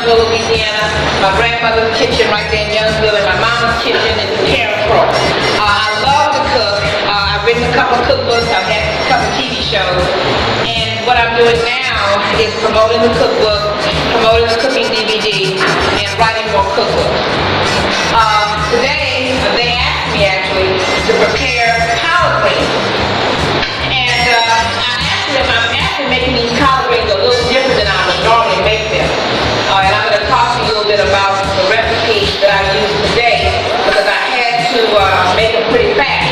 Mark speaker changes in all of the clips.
Speaker 1: Youngsville, Louisiana. My grandmother's kitchen right there in Youngsville, and my mama's kitchen is in Carolyn. I love to cook. I've written a couple of cookbooks. I've had a couple of TV shows. And what I'm doing now is promoting the cookbook, promoting the cooking DVD, and writing more cookbooks. Today, they asked me actually to prepare collard greens. And I'm actually making these collard greens a little different than I would normally make them. And I'm going to talk to you a little bit about the recipe that I used today because I had to make them pretty fast.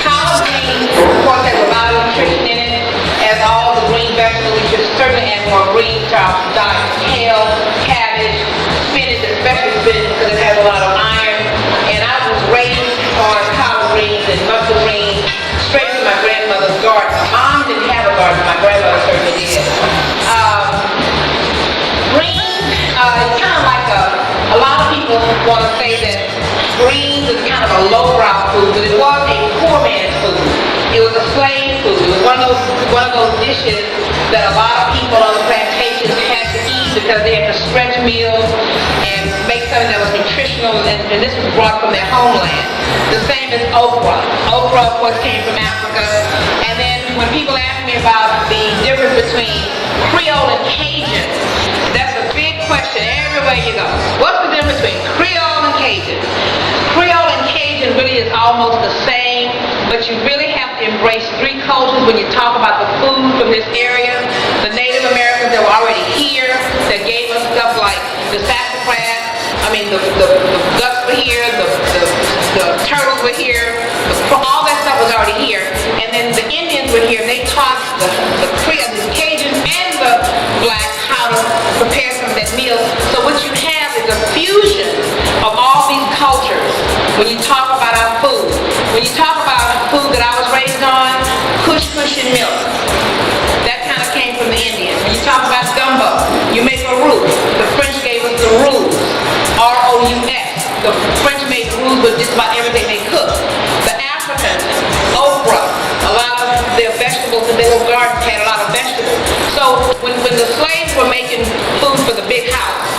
Speaker 1: Collard greens, of course, has a lot of nutrition in it. As all the green vegetables, you should certainly add more greens to our diet. Kale, cabbage, spinach, especially spinach because it has a lot of iron. And I was raised on collard greens and mustard greens straight from my grandmother's garden. My mom didn't have a garden, my grandmother certainly did. Greens, it's kind of like a lot of people want to say that greens is kind of a lowbrow food, but it was a poor man's food. It was a slave food. It was one of those dishes that a lot of people on the plantations had to eat because they had to stretch meals and make something that was nutritional, and this was brought from their homeland. The same as okra. Okra, of course, came from Africa. And then when people ask me about the difference between Creole and Cajun, that's a big question everywhere you go. What's the difference between Creole and Cajun? Creole and Cajun really is almost the same, but you really have to embrace three cultures when you talk about the food from this area. The Native Americans that were already here, that gave us stuff like the sassafras, the ducks were here, the turtles were here, all that stuff was already here. And then the Indians were here, and they taught the Creole, the Cajuns, and the blacks how to prepare some of that meal. So what you have is a fusion of all these cultures when you talk about our food. When you talk about food that I was raised on, kush and milk. That kind of came from the Indians. When you talk about gumbo, you make a roux. The French gave us the roux. R-O-U-S. The French made roux with just about everything they cooked. The Africans, okra. A lot of their vegetables in their little gardens had a lot of vegetables. So when the slaves were making food for the big house,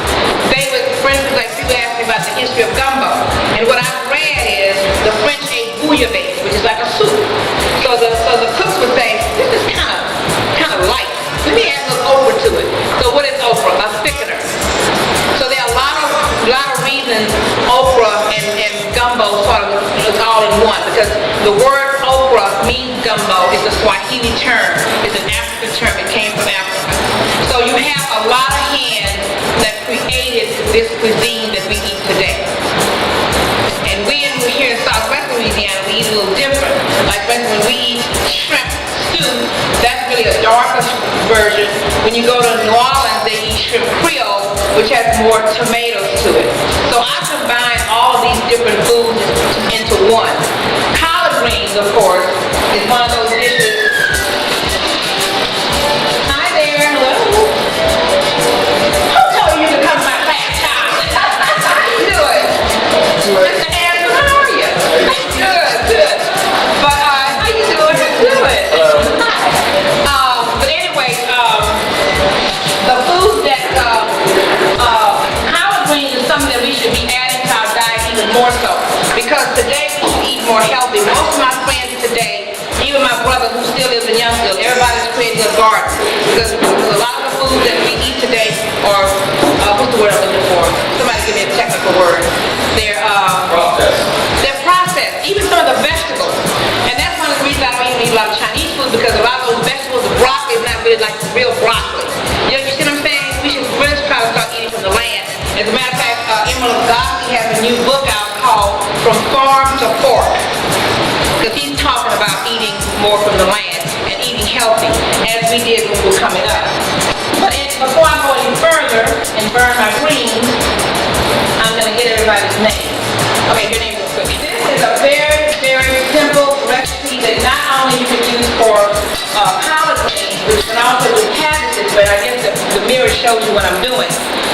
Speaker 1: they would, for instance, like people ask me about the history of gumbo. And what I've read is the French ate bouillabaisse, which is like a soup. So the cooks would say, this is kind of light. Let me add a little okra to it. So what is okra? A thickener. So there are a lot of reasons okra and gumbo sort of is all in one, because the word okra means gumbo. It's a Swahili term. It's an African term. It came from Africa. So you have a lot of hands that created this cuisine that we eat today. And we here in Southwest Louisiana, we eat a little different. Like for instance, when we eat shrimp stew, that's really a darker version. When you go to New Orleans, they eat shrimp creole, which has more tomatoes to it. So I combine all of these different foods into one. Collard greens, of course, is one of those dishes. Hi there, hello. Who told you to come to my class, child? How you doing? Mr. Anderson, how are you? Good. But how you doing? Good. Hi. But anyway, the food that collard greens is something that we should be adding to our diet even more so, because today we should eat more healthy. Most of my friends today, even my brother who still lives in Youngsville, everybody's creating a garden, because a lot of the food that we eat today are what's the word I'm looking for? Somebody give me a technical word. They're processed. Even some of the vegetables. And that's one of the reasons I don't even eat a lot of Chinese food, because a lot of those vegetables, the broccoli is not really like real broccoli. You see what I'm saying? We should really try to start eating from the land. As a matter of fact, Emerald Gotti has a new book out called From Farm to Fork, because he's talking about eating more from the land and eating healthy, as we did when we were coming up. But before I go any further and burn my greens, I'm going to get everybody's name. Okay, your name is quick. This is a very, very simple recipe that not only you can use for collard greens, but you can also do cabbages, but I guess the mirror shows you what I'm doing.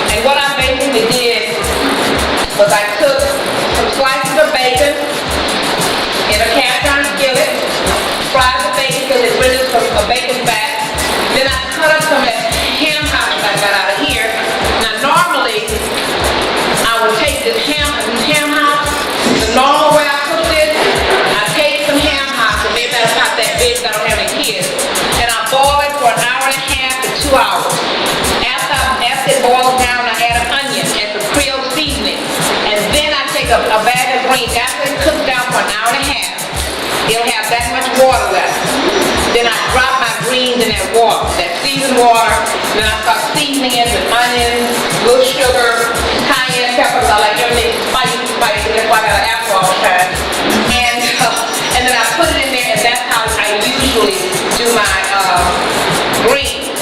Speaker 1: And what I basically did was I took some slices of bacon in a cast iron skillet, fried the bacon because it renders from a bacon fat. Then I cut up some of that ham hock that I got out of here. Now after it boils down, I add an onion and some Creole seasoning. And then I take a bag of greens. After it cooks down for an hour and a half, it'll have that much water left. Then I drop my greens in that water, that seasoned water. Then I start seasoning it with onions, little sugar, cayenne peppers. I like everything spicy. That's why I got an apple all the time. And then I put it in there, and that's how I usually do my greens.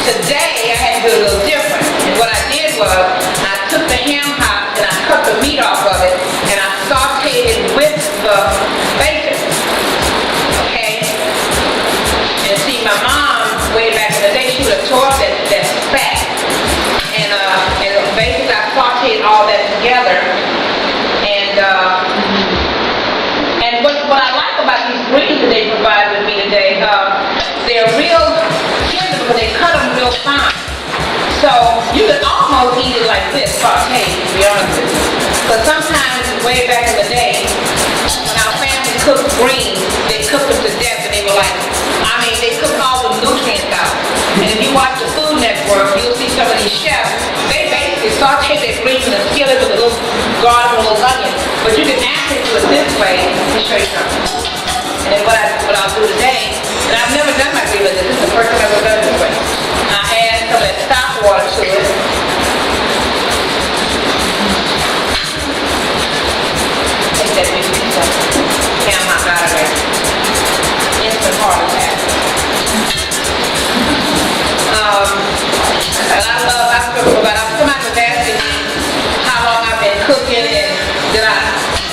Speaker 1: Today, I had to do it a little different. And what I did was, I took the ham hock and I cut the meat off of it, and I sauteed it with the bacon. Okay? And see, my mom, way back in the day, she would have tore up that fat. And basically, I sauteed all that together. And what I like about these greens that they provide with me today, they're real tender, but they cut them real fine. So you can almost eat it like this, sauteed, to be honest with you. But sometimes, way back in the day, when our family cooked greens, they cooked them to death, and they were like, they cooked all the nutrients out. And if you watch the Food Network, you'll see some of these chefs, they basically saute their greens in a skillet with a little garlic and a little onion. But you can actually do it this way. Let me show you something. And then what I'll do today, and I've never done my green like this. This is the first time I've ever done it this way. I add some of that stock water to it. Take that big piece of ham hock out of there. Instant heart attack. And I've come out with asking how long I've been cooking, and then I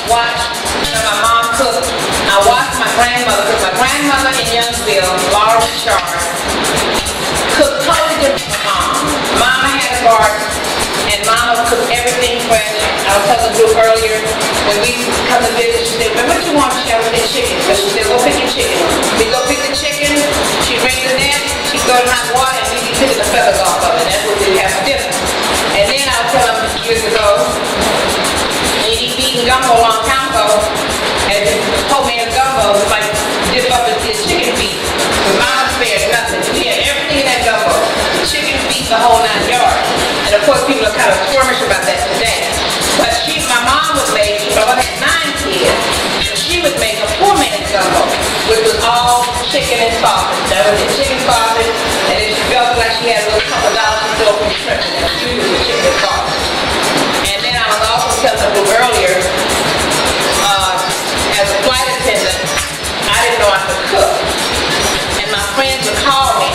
Speaker 1: watched my mom cook. I watched my grandmother cook. My grandmother in Youngsville, Laura Richard, cooked totally different from Mom. Mama had a garden, and Mama cooked everything fresh. I was telling the group earlier, when we come to visit, she said, what you want? She said, chicken. So she said, go pick your chicken. We go pick the chicken, she brings it in, she throws it in hot water, and we be picking the feathers off of it. That's what we have for dinner. And then I was telling them years ago, when you eating gumbo a long time ago, and the poor man's gumbo was like dip up into his chicken feet. But Mama spared nothing. We had everything in that gumbo. Chicken feet, the whole 9 yards. And of course people are kind of squirmish about that today. But my mom would make, she had 9 kids, and she would make a poor man's gumbo, which was all chicken and sausage. That was the chicken sausage, and then she felt like she had a little couple of dollars to throw from shrimp, and that she was the chicken and sausage. And then I was also telling the group earlier, as a flight attendant, I didn't know I could cook. And my friends would call me,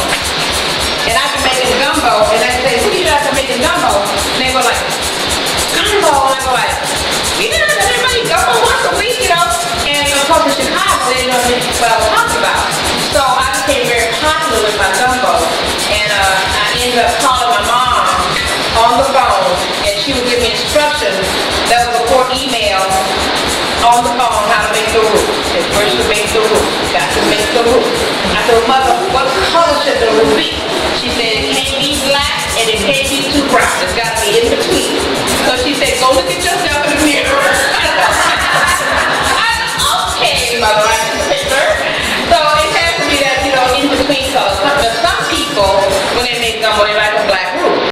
Speaker 1: and I'd be making gumbo, and I'd say, what do you guys are making gumbo? And they were like, gumbo, and I go like, yeah, everybody gumbo once a week, you know. And of course in Chicago, they didn't know what I was talking about. So I became very popular with my gumbo, and I ended up calling my mom on the phone, and she would give me instructions. That was before email. On the phone, how to make the roux. She said, first you make the roux. You got to make the roux. I said, Mother, what color should the roux be? She said, it can't be black and it can't be too brown. It's got to be in between. So she said, go look at yourself in the mirror.